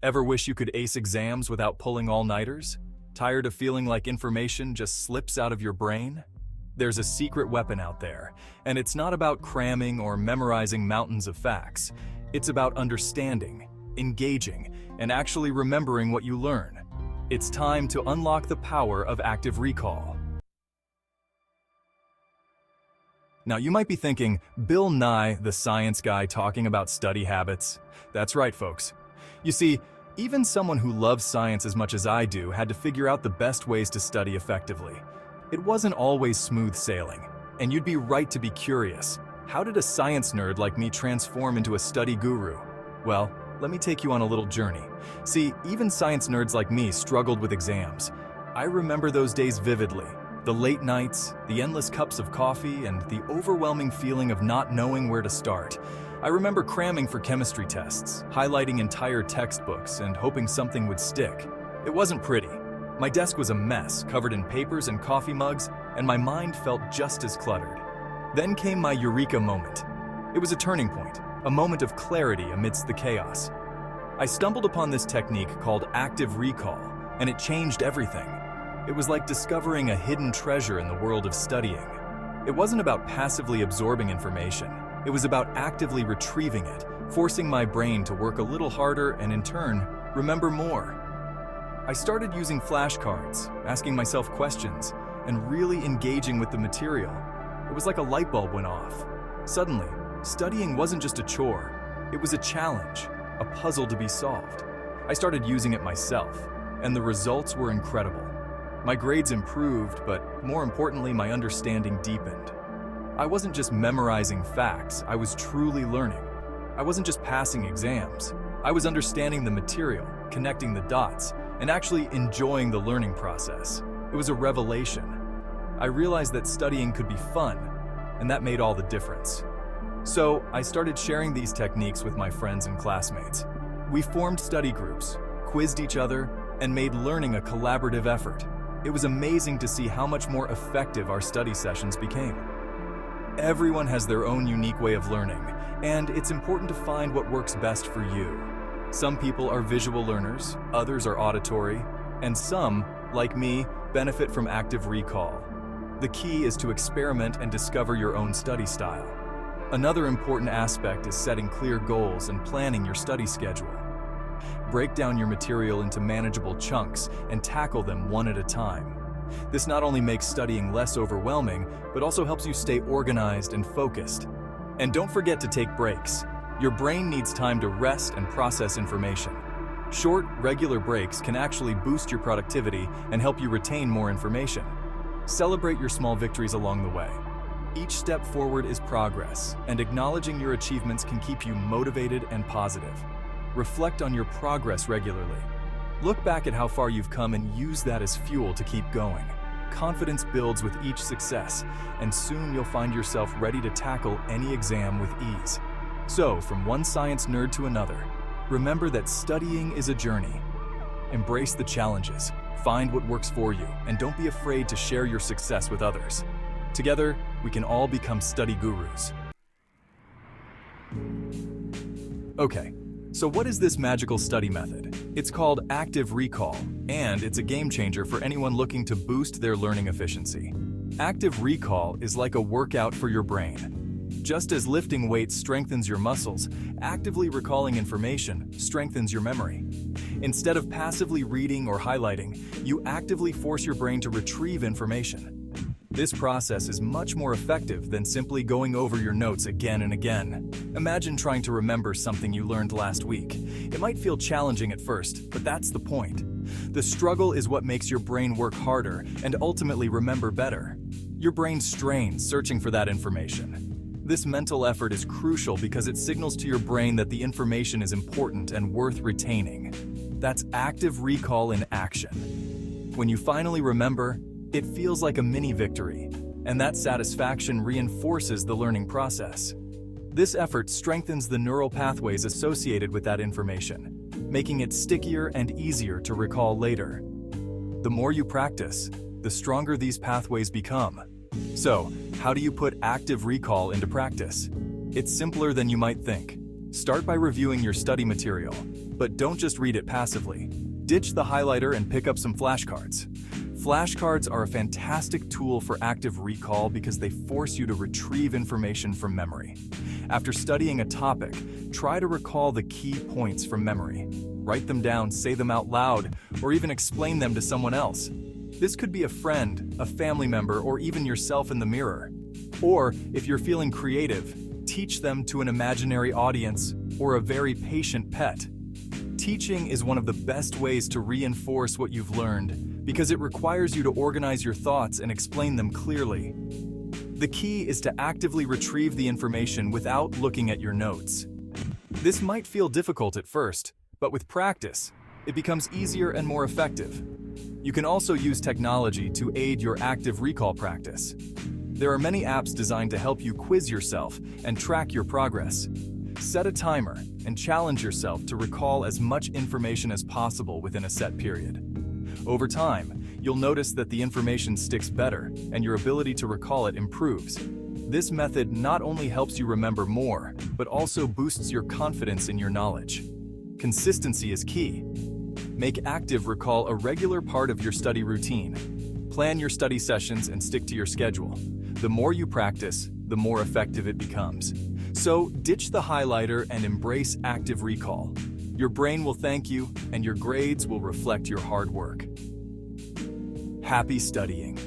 Ever wish you could ace exams without pulling all-nighters? Tired of feeling like information just slips out of your brain? There's a secret weapon out there, and it's not about cramming or memorizing mountains of facts. It's about understanding, engaging, and actually remembering what you learn. It's time to unlock the power of active recall. Now, you might be thinking, Bill Nye, the science guy, talking about study habits. That's right, folks. You see, even someone who loves science as much as I do had to figure out the best ways to study effectively. It wasn't always smooth sailing, and you'd be right to be curious. How did a science nerd like me transform into a study guru? Well, let me take you on a little journey. See, even science nerds like me struggled with exams. I remember those days vividly. The late nights, the endless cups of coffee, and the overwhelming feeling of not knowing where to start. I remember cramming for chemistry tests, highlighting entire textbooks, and hoping something would stick. It wasn't pretty. My desk was a mess, covered in papers and coffee mugs, and my mind felt just as cluttered. Then came my eureka moment. It was a turning point, a moment of clarity amidst the chaos. I stumbled upon this technique called active recall, and it changed everything. It was like discovering a hidden treasure in the world of studying. It wasn't about passively absorbing information. It was about actively retrieving it, forcing my brain to work a little harder and, in turn, remember more. I started using flashcards, asking myself questions, and really engaging with the material. It was like a light bulb went off. Suddenly, studying wasn't just a chore. It was a challenge, a puzzle to be solved. I started using it myself, and the results were incredible. My grades improved, but more importantly, my understanding deepened. I wasn't just memorizing facts, I was truly learning. I wasn't just passing exams. I was understanding the material, connecting the dots, and actually enjoying the learning process. It was a revelation. I realized that studying could be fun, and that made all the difference. So I started sharing these techniques with my friends and classmates. We formed study groups, quizzed each other, and made learning a collaborative effort. It was amazing to see how much more effective our study sessions became. Everyone has their own unique way of learning, and it's important to find what works best for you. Some people are visual learners, others are auditory, and some, like me, benefit from active recall. The key is to experiment and discover your own study style. Another important aspect is setting clear goals and planning your study schedule. Break down your material into manageable chunks and tackle them one at a time. This not only makes studying less overwhelming, but also helps you stay organized and focused. And don't forget to take breaks. Your brain needs time to rest and process information. Short, regular breaks can actually boost your productivity and help you retain more information. Celebrate your small victories along the way. Each step forward is progress, and acknowledging your achievements can keep you motivated and positive. Reflect on your progress regularly. Look back at how far you've come and use that as fuel to keep going. Confidence builds with each success, and soon you'll find yourself ready to tackle any exam with ease. So, from one science nerd to another, remember that studying is a journey. Embrace the challenges, find what works for you, and don't be afraid to share your success with others. Together, we can all become study gurus. Okay. So what is this magical study method? It's called active recall, and it's a game changer for anyone looking to boost their learning efficiency. Active recall is like a workout for your brain. Just as lifting weights strengthens your muscles, actively recalling information strengthens your memory. Instead of passively reading or highlighting, you actively force your brain to retrieve information. This process is much more effective than simply going over your notes again and again. Imagine trying to remember something you learned last week. It might feel challenging at first, but that's the point. The struggle is what makes your brain work harder and ultimately remember better. Your brain strains searching for that information. This mental effort is crucial because it signals to your brain that the information is important and worth retaining. That's active recall in action. When you finally remember, it feels like a mini victory, and that satisfaction reinforces the learning process. This effort strengthens the neural pathways associated with that information, making it stickier and easier to recall later. The more you practice, the stronger these pathways become. So, how do you put active recall into practice? It's simpler than you might think. Start by reviewing your study material, but don't just read it passively. Ditch the highlighter and pick up some flashcards. Flashcards are a fantastic tool for active recall because they force you to retrieve information from memory. After studying a topic, try to recall the key points from memory. Write them down, say them out loud, or even explain them to someone else. This could be a friend, a family member, or even yourself in the mirror. Or, if you're feeling creative, teach them to an imaginary audience or a very patient pet. Teaching is one of the best ways to reinforce what you've learned because it requires you to organize your thoughts and explain them clearly. The key is to actively retrieve the information without looking at your notes. This might feel difficult at first, but with practice, it becomes easier and more effective. You can also use technology to aid your active recall practice. There are many apps designed to help you quiz yourself and track your progress. Set a timer and challenge yourself to recall as much information as possible within a set period. Over time, you'll notice that the information sticks better and your ability to recall it improves. This method not only helps you remember more, but also boosts your confidence in your knowledge. Consistency is key. Make active recall a regular part of your study routine. Plan your study sessions and stick to your schedule. The more you practice, the more effective it becomes. So, ditch the highlighter and embrace active recall. Your brain will thank you, and your grades will reflect your hard work. Happy studying.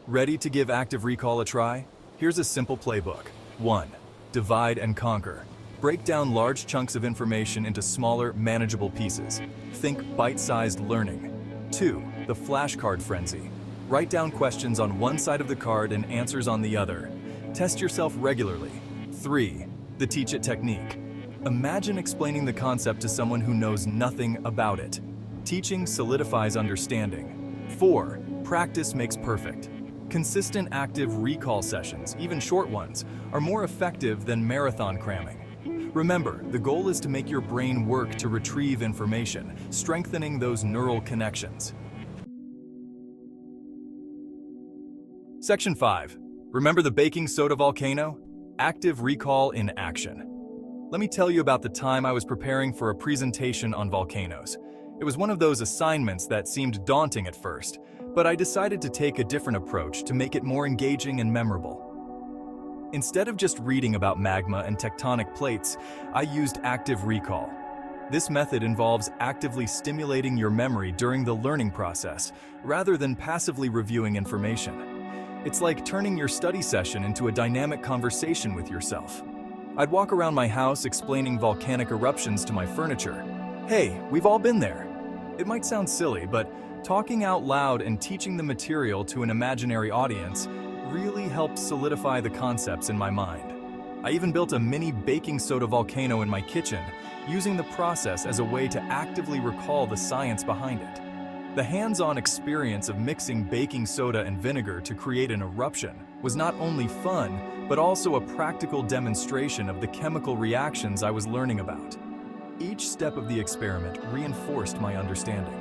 Ready to give active recall a try? Here's a simple playbook. 1. Divide and conquer. Break down large chunks of information into smaller, manageable pieces. Think bite-sized learning. 2. The flashcard frenzy. Write down questions on one side of the card and answers on the other. Test yourself regularly. 3. The teach it technique. Imagine explaining the concept to someone who knows nothing about it. Teaching solidifies understanding. 4. Practice makes perfect. Consistent active recall sessions, even short ones, are more effective than marathon cramming. Remember, the goal is to make your brain work to retrieve information, strengthening those neural connections. Section 5. Remember the baking soda volcano? Active recall in action. Let me tell you about the time I was preparing for a presentation on volcanoes. It was one of those assignments that seemed daunting at first, but I decided to take a different approach to make it more engaging and memorable. Instead of just reading about magma and tectonic plates, I used active recall. This method involves actively stimulating your memory during the learning process, rather than passively reviewing information. It's like turning your study session into a dynamic conversation with yourself. I'd walk around my house explaining volcanic eruptions to my furniture. Hey, we've all been there. It might sound silly, but talking out loud and teaching the material to an imaginary audience really helped solidify the concepts in my mind. I even built a mini baking soda volcano in my kitchen, using the process as a way to actively recall the science behind it. The hands-on experience of mixing baking soda and vinegar to create an eruption was not only fun, but also a practical demonstration of the chemical reactions I was learning about. Each step of the experiment reinforced my understanding.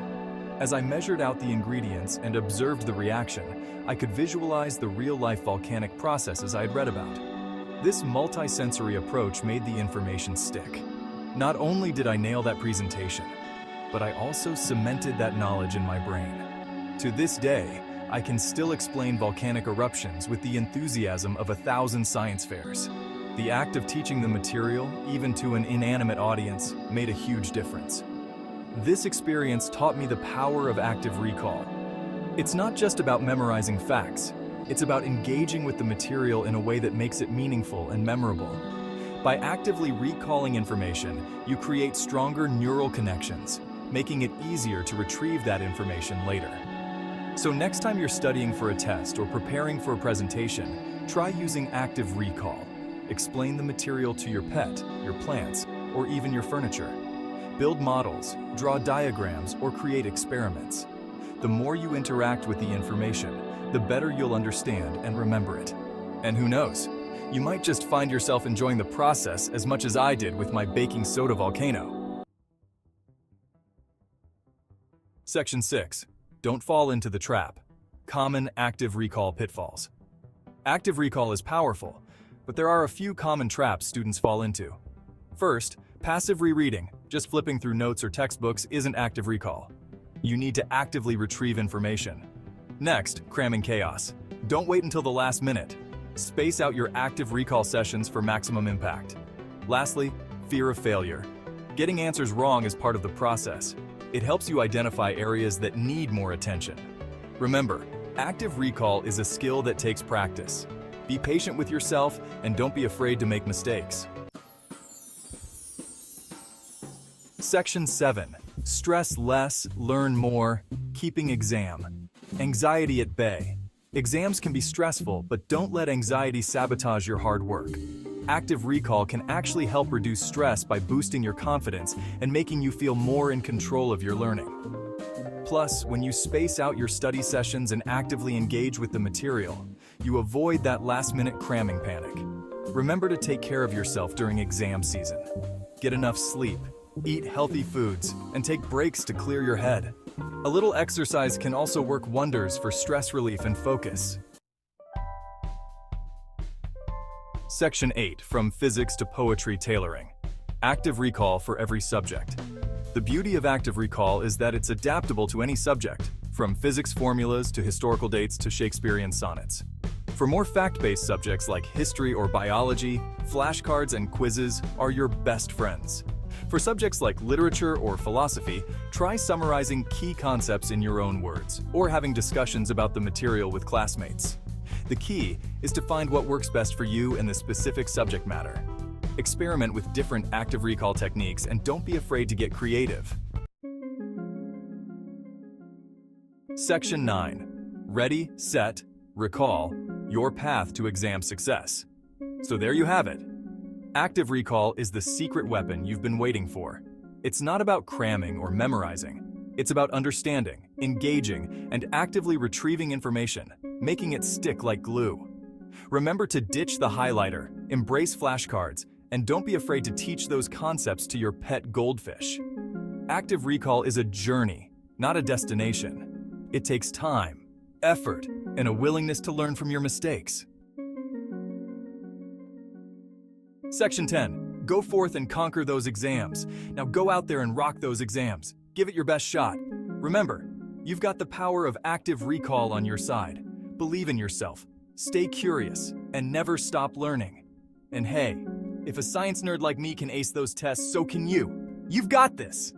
As I measured out the ingredients and observed the reaction, I could visualize the real-life volcanic processes I had read about. This multi-sensory approach made the information stick. Not only did I nail that presentation, but I also cemented that knowledge in my brain. To this day, I can still explain volcanic eruptions with the enthusiasm of 1,000 science fairs. The act of teaching the material, even to an inanimate audience, made a huge difference. This experience taught me the power of active recall. It's not just about memorizing facts, it's about engaging with the material in a way that makes it meaningful and memorable. By actively recalling information, you create stronger neural connections, making it easier to retrieve that information later. So next time you're studying for a test or preparing for a presentation, try using active recall. Explain the material to your pet, your plants, or even your furniture. Build models, draw diagrams, or create experiments. The more you interact with the information, the better you'll understand and remember it. And who knows, you might just find yourself enjoying the process as much as I did with my baking soda volcano. Section 6. Don't fall into the trap. Common active recall pitfalls. Active recall is powerful, but there are a few common traps students fall into. First, passive rereading, just flipping through notes or textbooks, isn't active recall. You need to actively retrieve information. Next, cramming chaos. Don't wait until the last minute. Space out your active recall sessions for maximum impact. Lastly, fear of failure. Getting answers wrong is part of the process. It helps you identify areas that need more attention. Remember, active recall is a skill that takes practice. Be patient with yourself and don't be afraid to make mistakes. Section 7. Stress less, learn more, keeping exam. Anxiety at bay. Exams can be stressful, but don't let anxiety sabotage your hard work. Active recall can actually help reduce stress by boosting your confidence and making you feel more in control of your learning. Plus, when you space out your study sessions and actively engage with the material, you avoid that last-minute cramming panic. Remember to take care of yourself during exam season. Get enough sleep, eat healthy foods, and take breaks to clear your head. A little exercise can also work wonders for stress relief and focus. Section 8. From Physics to Poetry Tailoring. Active recall for every subject. The beauty of active recall is that it's adaptable to any subject, from physics formulas to historical dates to Shakespearean sonnets. For more fact-based subjects like history or biology, flashcards and quizzes are your best friends. For subjects like literature or philosophy, try summarizing key concepts in your own words, or having discussions about the material with classmates. The key is to find what works best for you and the specific subject matter. Experiment with different active recall techniques and don't be afraid to get creative. Section 9. Ready, set, recall, your path to exam success. So there you have it. Active recall is the secret weapon you've been waiting for. It's not about cramming or memorizing. It's about understanding, engaging, and actively retrieving information, making it stick like glue. Remember to ditch the highlighter, embrace flashcards, and don't be afraid to teach those concepts to your pet goldfish. Active recall is a journey, not a destination. It takes time, effort, and a willingness to learn from your mistakes. Section 10. Go forth and conquer those exams. Now go out there and rock those exams. Give it your best shot. Remember, you've got the power of active recall on your side. Believe in yourself, stay curious, and never stop learning. And hey, if a science nerd like me can ace those tests, so can you. You've got this!